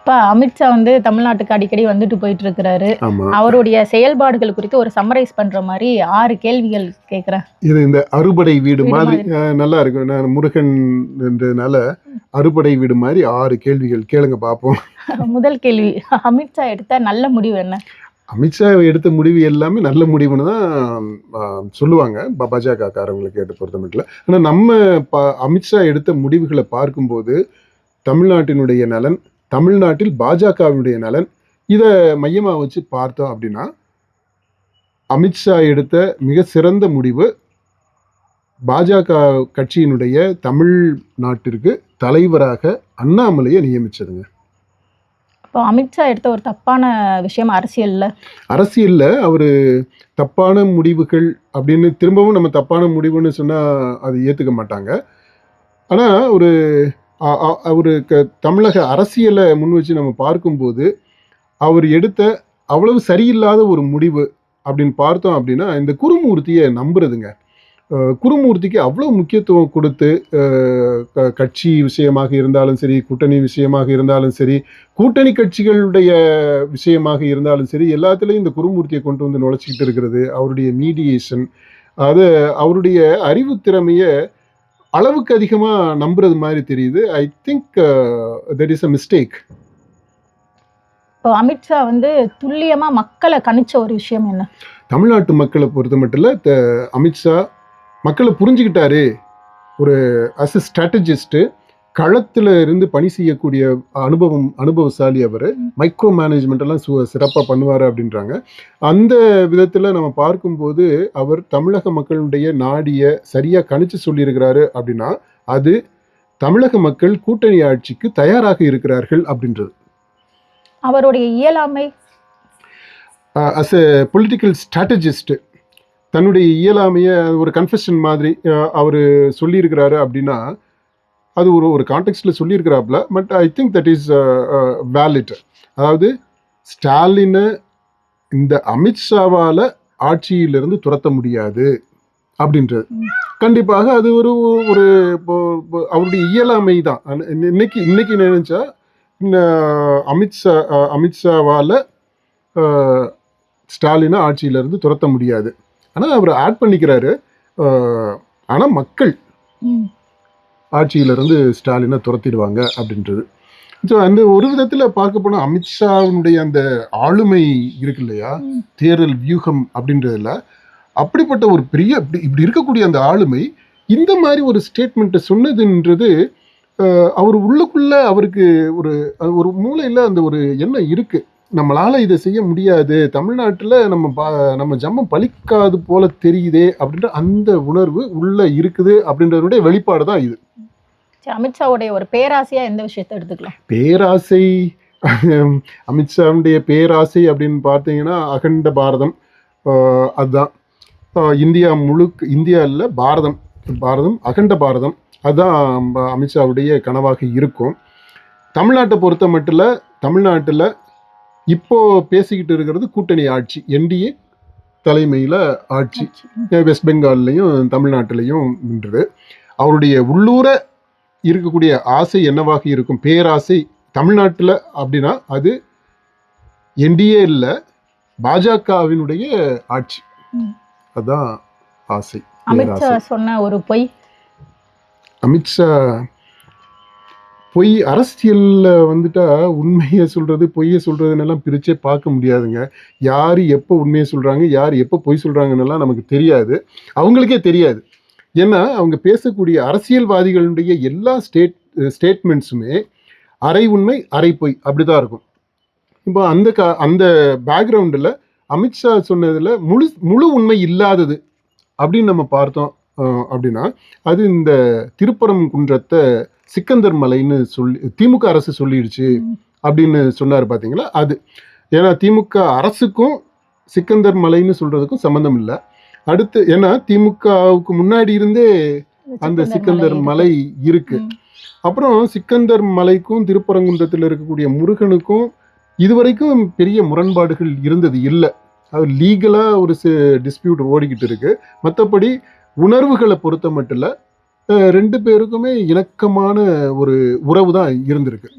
இப்ப அமித்ஷா தமிழ்நாட்டுக்கு அடிக்கடி வந்துட்டு போயிட்டு இருக்கிறாரு. ஆமா. அவருடைய செயல்பாடுகள் குறித்து ஒரு சம்மரைஸ் பண்ற மாதிரி 6 கேள்விகள் கேட்கிறேன். இது இந்த அறுபடை வீடு மாதிரி நல்லா இருக்கும். நான் முருகன் என்றதுனால அறுபடை வீடு மாதிரி 6 கேள்விகள் கேளுங்க பார்ப்போம். முதல் கேள்வி, அமித்ஷா எடுத்த நல்ல முடிவு என்ன? அமித்ஷா எடுத்த முடிவு எல்லாமே நல்ல முடிவுன்னு தான் சொல்லுவாங்க பாஜக காரவங்களை கேட்டு பொறுத்த மட்டும். ஆனால் நம்ம அமித்ஷா எடுத்த முடிவுகளை பார்க்கும்போது தமிழ்நாட்டினுடைய நலன், தமிழ்நாட்டில் பாஜகவினுடைய நலன், இதை மையமாக வச்சு பார்த்தோம் அப்படின்னா அமித்ஷா எடுத்த மிக சிறந்த முடிவு பாஜக கட்சியினுடைய தமிழ்நாட்டிற்கு தலைவராக அண்ணாமலையை நியமிச்சதுங்க. இப்போ அமித்ஷா எடுத்த ஒரு தப்பான விஷயம் அரசியல்ல அவர் தப்பான முடிவுகள் அப்படின்னு திரும்பவும் நம்ம தப்பான முடிவுன்னு சொன்னால் அது ஏற்றுக்க மாட்டாங்க. ஆனால் ஒரு தமிழக அரசியலை முன் வச்சு நம்ம பார்க்கும்போது அவர் எடுத்த அவ்வளவு சரியில்லாத ஒரு முடிவு அப்படின்னு பார்த்தோம் அப்படின்னா இந்த குருமூர்த்தியை நம்புறதுங்க. குருமூர்த்திக்கு அவ்வளோ முக்கியத்துவம் கொடுத்து கட்சி விஷயமாக இருந்தாலும் சரி, கூட்டணி விஷயமாக இருந்தாலும் சரி, கூட்டணி கட்சிகளுடைய விஷயமாக இருந்தாலும் சரி, எல்லாத்துலேயும் இந்த குருமூர்த்தியை கொண்டு வந்து நுழைச்சிக்கிட்டு இருக்கிறது, அவருடைய மீடியேஷன், அது அவருடைய அறிவு திறமையை அளவுக்கு அதிகமாக நம்புறது மாதிரி தெரியுது. ஐ think that is a mistake. இப்போ அமித்ஷா துல்லியமா மக்களை கணிச்ச ஒரு விஷயம் என்ன? தமிழ்நாட்டு மக்களை பொறுத்த மட்டும் இல்லை, அமித்ஷா மக்களை புரிஞ்சுக்கிட்டாரு. ஒரு அஸ் எ ஸ்ட்ராட்டஜிஸ்ட்டு களத்தில் இருந்து பணி செய்யக்கூடிய அனுபவசாலி அவர். மைக்ரோ மேனேஜ்மெண்ட் எல்லாம் சிறப்பாக பண்ணுவார் அப்படின்றாங்க. அந்த விதத்தில் நம்ம பார்க்கும்போது அவர் தமிழக மக்களுடைய நாடியை சரியாக கணிச்சு சொல்லியிருக்கிறாரு அப்படின்னா அது தமிழக மக்கள் கூட்டணி ஆட்சிக்கு தயாராக இருக்கிறார்கள் அப்படின்றது. அவருடைய இயலாமை அஸ் எ பொலிட்டிக்கல் ஸ்ட்ராட்டஜிஸ்ட் தன்னுடைய இயலாமையை ஒரு கன்ஃபெஷன் மாதிரி அவர் சொல்லியிருக்கிறாரு அப்படின்னா அது ஒரு கான்டெக்ஸ்டில் சொல்லியிருக்கிறாப்புல. But I think that is valid. அதாவது ஸ்டாலினை இந்த அமித்ஷாவால் ஆட்சியிலிருந்து துரத்த முடியாது அப்படின்றது கண்டிப்பாக அது ஒரு அவருடைய இயலாமை தான். இன்னைக்கு நினைச்சா அமித்ஷாவால் ஸ்டாலினை ஆட்சியிலிருந்து துரத்த முடியாது. ஆனால் அவர் ஆட் பண்ணிக்கிறாரு. ஆனால் மக்கள் ஆட்சியிலிருந்து ஸ்டாலினை துரத்திடுவாங்க அப்படின்றது. ஸோ அந்த ஒரு விதத்தில் பார்க்க போனால் அமித்ஷாவுடைய அந்த ஆளுமை இருக்கு இல்லையா, தேர்தல் வியூகம் அப்படின்றதுல அப்படிப்பட்ட ஒரு பெரிய இப்படி இருக்கக்கூடிய அந்த ஆளுமை இந்த மாதிரி ஒரு ஸ்டேட்மெண்ட்டை சொன்னதுன்றது அவர் உள்ளுக்குள்ள அவருக்கு ஒரு மூளையில் அந்த ஒரு எண்ணம் இருக்கு, நம்மளால இதை செய்ய முடியாது, தமிழ்நாட்டில் நம்ம ஜம்மம் பலிக்காது போல தெரியுதே அப்படின்ற அந்த உணர்வு உள்ள இருக்குது அப்படின்றதுடைய வெளிப்பாடு தான் இது. அமித்ஷாவுடைய ஒரு பேராசையா எந்த விஷயத்தை எடுத்துக்கலாம்? பேராசை, அமித்ஷாவுடைய பேராசை அப்படின்னு பார்த்தீங்கன்னா அகண்ட பாரதம், அதுதான் இந்தியா இல்லை பாரதம் அகண்ட பாரதம், அதுதான் அமித்ஷாவுடைய கனவாக இருக்கும். தமிழ்நாட்டை பொறுத்த மட்டும் தமிழ்நாட்டில் இப்போ பேசிக்கிட்டு இருக்கிறது கூட்டணி ஆட்சி, என்டிஏ தலைமையில் ஆட்சி, வெஸ்ட் பெங்கால்லையும் தமிழ்நாட்டிலையும் நின்றது. அவருடைய உள்ளூர இருக்கக்கூடிய ஆசை என்னவாக இருக்கும், பேராசை தமிழ்நாட்டில் அப்படின்னா அது என்டிஏ இல்லை பாஜகவினுடைய ஆட்சி, அதுதான் ஆசை. அமித்ஷா சொன்ன ஒரு பொய், அமித்ஷா பொய் அரசியலில் வந்துட்டா உண்மையை சொல்கிறது பொய்யை சொல்கிறதுன்னெல்லாம் பிரிச்சே பார்க்க முடியாதுங்க. யார் எப்போ உண்மையை சொல்கிறாங்க, யார் எப்போ பொய் சொல்கிறாங்கன்னெல்லாம் நமக்கு தெரியாது, அவங்களுக்கே தெரியாது. ஏன்னா அவங்க பேசக்கூடிய அரசியல்வாதிகளுடைய எல்லா ஸ்டேட்மெண்ட்ஸுமே அரை உண்மை அரை பொய் அப்படி தான் இருக்கும். இப்போ அந்த பேக்ரவுண்டில் அமித்ஷா சொன்னதில் முழு உண்மை இல்லாதது அப்படின்னு நம்ம பார்த்தோம் அப்படின்னா அது இந்த திருப்பரங்குன்றத்தை சிக்கந்தர் மலைன்னு சொல்லி திமுக அரசு சொல்லிடுச்சு அப்படின்னு சொன்னார் பார்த்தீங்களா. அது ஏன்னா திமுக அரசுக்கும் சிக்கந்தர் மலைன்னு சொல்றதுக்கும் சம்மந்தம் இல்லை. அடுத்து ஏன்னா திமுகவுக்கு முன்னாடி இருந்தே அந்த சிக்கந்தர் மலை இருக்கு. அப்புறம் சிக்கந்தர் மலைக்கும் திருப்பரங்குன்றத்தில் இருக்கக்கூடிய முருகனுக்கும் இதுவரைக்கும் பெரிய முரண்பாடுகள் இருந்தது இல்லை. அது லீகலாக ஒரு டிஸ்பியூட் ஓடிக்கிட்டு இருக்கு. மற்றபடி உணர்வுகளை பொறுத்த மட்டும் இல்லை, ரெண்டு பேருக்குமே இணக்கமான ஒரு உறவு தான் இருந்திருக்கு.